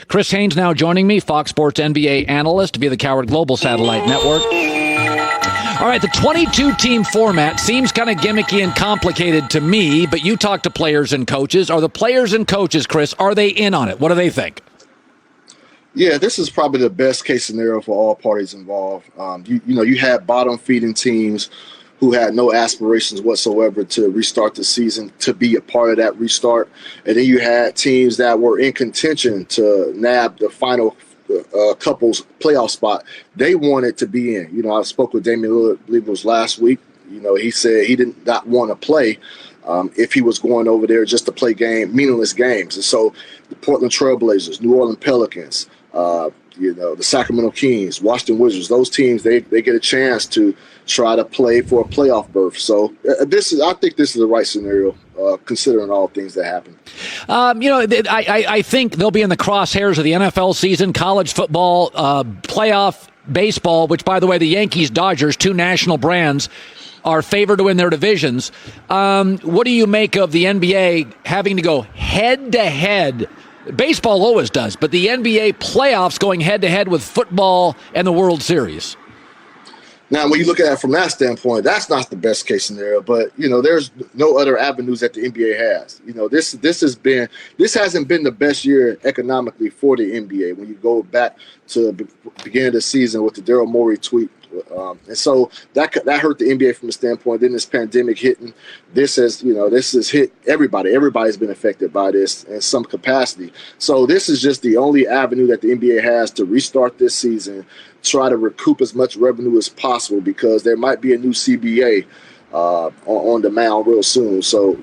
Chris Haynes now joining me, Fox Sports NBA analyst via the Cowherd Global Satellite Network. All right, the 22-team format seems kind of gimmicky and complicated to me, but you talk to players and coaches. Are the players and coaches, Chris, are they in on it? What do they think? Yeah, this is probably the best case scenario for all parties involved. You had bottom feeding teams who had no aspirations whatsoever to restart the season, to be a part of that restart. And then you had teams that were in contention to nab the final couple's playoff spot. They wanted to be in. I spoke with Damian Lillard, I believe it was last week. He said he did not want to play if he was going over there just to play meaningless games. And so the Portland Trailblazers, New Orleans Pelicans, the Sacramento Kings, Washington Wizards, those teams, they get a chance to try to play for a playoff berth. So I think this is the right scenario, considering all things that happen. I think they'll be in the crosshairs of the NFL season, college football, playoff baseball, which, by the way, the Yankees, Dodgers, two national brands, are favored to win their divisions. What do you make of the NBA having to go head-to-head? Baseball always does, but the NBA playoffs going head-to-head with football and the World Series. Now, when you look at it from that standpoint, that's not the best case scenario. But there's no other avenues that the NBA has. This hasn't been the best year economically for the NBA. When you go back to the beginning of the season with the Daryl Morey tweet, and so that hurt the NBA from a standpoint. Then this pandemic hitting, this has hit everybody. Everybody's been affected by this in some capacity. So this is just the only avenue that the NBA has to restart this season, try to recoup as much revenue as possible, because there might be a new CBA on the mound real soon. So,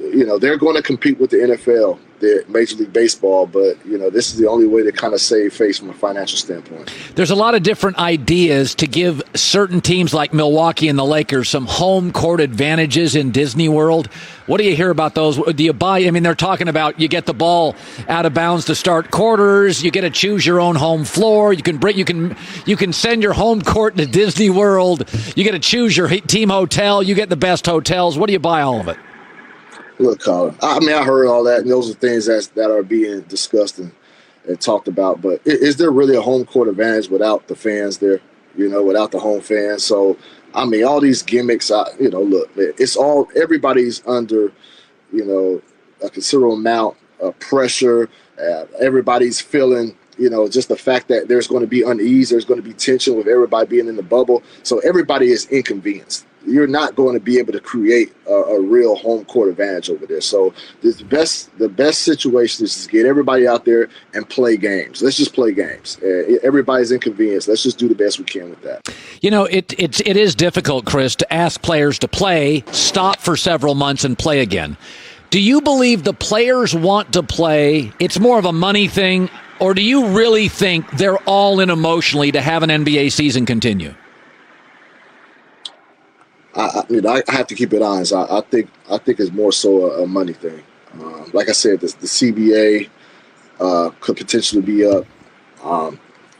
they're going to compete with the NFL, the Major League Baseball, but, this is the only way to kind of save face from a financial standpoint. There's a lot of different ideas to give certain teams like Milwaukee and the Lakers some home court advantages in Disney World. What do you hear about those? Do you buy? I mean, they're talking about you get the ball out of bounds to start quarters. You get to choose your own home floor. You can send your home court to Disney World. You get to choose your team hotel. You get the best hotels. What do you buy all of it? Look, Colin, I heard all that, and those are things that are being discussed and talked about. But is there really a home court advantage without the fans there, without the home fans? So, all these gimmicks, look, it's everybody's under, a considerable amount of pressure. Everybody's feeling, just the fact that there's going to be unease, there's going to be tension with everybody being in the bubble. So everybody is inconvenienced. You're not going to be able to create a real home court advantage over there. So the best situation is to get everybody out there and play games. Let's just play games. Everybody's inconvenienced. Let's just do the best we can with that. It is difficult, Chris, to ask players to play, stop for several months, and play again. Do you believe the players want to play? It's more of a money thing, or do you really think they're all in emotionally to have an NBA season continue? I have to keep it honest. I think it's more so a money thing. Like I said, the CBA could potentially be up.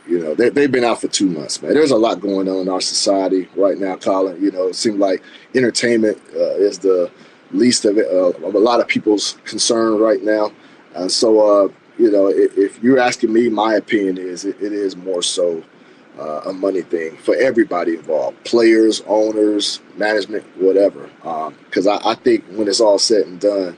They've been out for 2 months, man. There's a lot going on in our society right now, Colin. It seems like entertainment is the least of it, of a lot of people's concern right now. And so, if you're asking me, my opinion is it is more so a money thing for everybody involved, players, owners, management, whatever. Because I think when it's all said and done,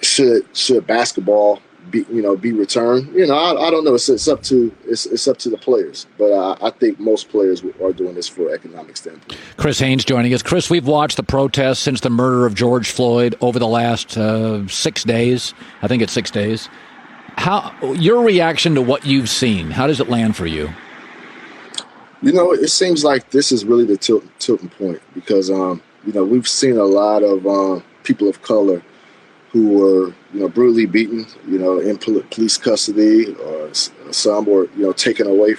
should basketball be returned? I don't know. It's up to the players, but I think most players are doing this for economic standpoint. Chris Haynes joining us. Chris, we've watched the protests since the murder of George Floyd over the last 6 days. I think it's 6 days. How your reaction to what you've seen? How does it land for you? It seems like this is really the tilting point, because we've seen a lot of people of color who were brutally beaten in police custody, or some were taken away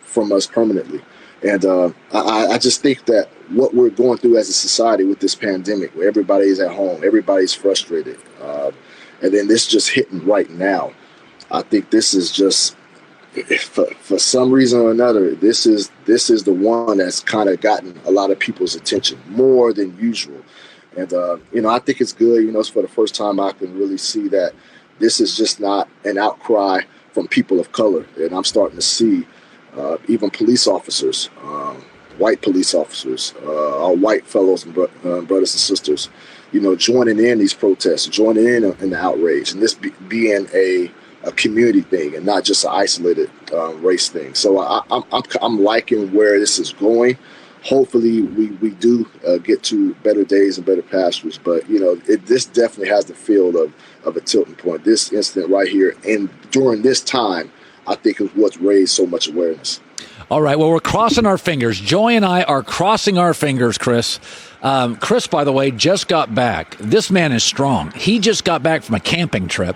from us permanently. And I just think that what we're going through as a society with this pandemic, where everybody's at home, everybody's frustrated, and then this just hitting right now, I think this is just, for some reason or another, this is the one that's kind of gotten a lot of people's attention more than usual. And, I think it's good. It's for the first time I can really see that this is just not an outcry from people of color. And I'm starting to see even police officers, white police officers, our white fellows and brothers and sisters, joining in these protests, joining in the outrage, and this being a community thing and not just an isolated race thing. So I'm liking where this is going. Hopefully we do get to better days and better pastures. But, this definitely has the feel of a tilting point. This incident right here and during this time, I think is what's raised so much awareness. All right. Well, we're crossing our fingers. Joy and I are crossing our fingers, Chris. Chris, by the way, just got back. This man is strong. He just got back from a camping trip,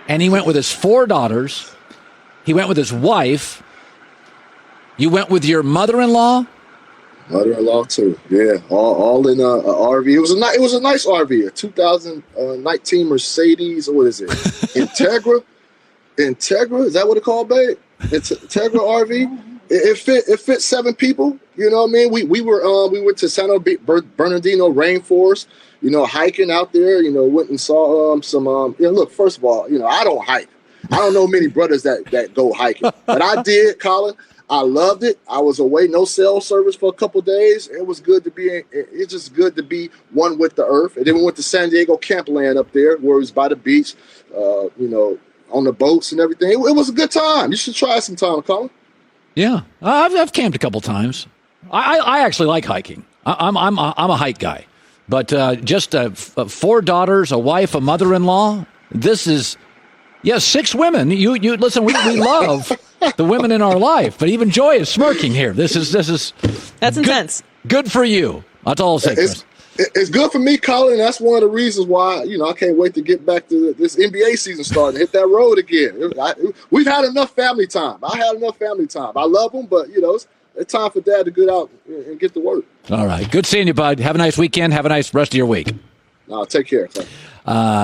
and he went with his 4 daughters. He went with his wife. You went with your mother-in-law? Mother-in-law too, yeah. All in a RV. It was a nice RV, a 2019 Mercedes. What is it? Integra. Is that what it's called, babe? It's Integra RV. It fit 7 people. You know what I mean? We went to San Bernardino rainforest. Hiking out there. Went and saw some. Look, first of all, I don't hike. I don't know many brothers that go hiking, but I did, Colin. I loved it. I was away, no cell service for a couple of days. It was good to be. It's just good to be one with the earth. And then we went to San Diego Campland up there, where it was by the beach. On the boats and everything. It was a good time. You should try some time, Colin. Yeah, I've camped a couple times. I actually like hiking. I'm a hike guy, but just 4 daughters, a wife, a mother-in-law. This is 6 women. You listen. We love the women in our life, but even Joy is smirking here. This is that's intense. Good for you. That's all I'll say, Chris. It's good for me, Colin. That's one of the reasons why, I can't wait to get back to this NBA season starting, hit that road again. We've had enough family time. I had enough family time. I love them, but, it's time for Dad to get out and get to work. All right. Good seeing you, bud. Have a nice weekend. Have a nice rest of your week. Take care.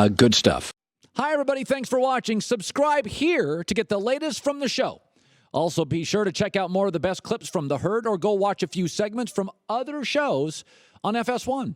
Good stuff. Hi, everybody. Thanks for watching. Subscribe here to get the latest from the show. Also, be sure to check out more of the best clips from The Herd or go watch a few segments from other shows on FS1.